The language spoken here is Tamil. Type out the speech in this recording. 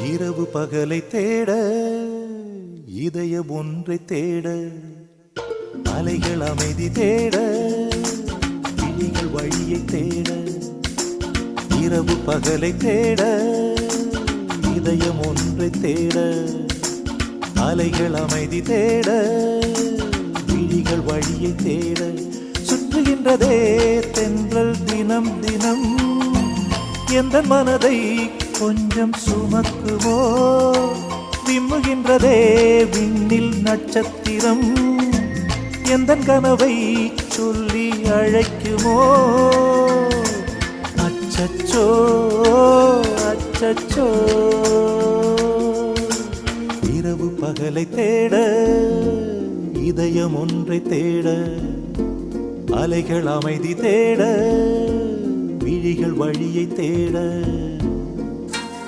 இரவு பகலை தேட இதயம் ஒன்றை தேட அலைகள் அமைதி தேட விழிகள் வழியை தேட இரவு பகலை தேட இதயம் ஒன்றை தேட அலைகள் அமைதி தேட விழிகள் வழியை தேட சுற்றுகின்றதே தென்றல் தினம் தினம் எந்த மனதை கொஞ்சம் சுமக்குமோ விம்முகின்றதே விண்ணில் நட்சத்திரம் எந்த கனவை சொல்லி அழைக்குமோ அச்சச்சோ அச்சச்சோ இரவு பகலை தேட இதயம் ஒன்றை தேட அலைகள் அமைதி தேட விழிகள் வழியை தேட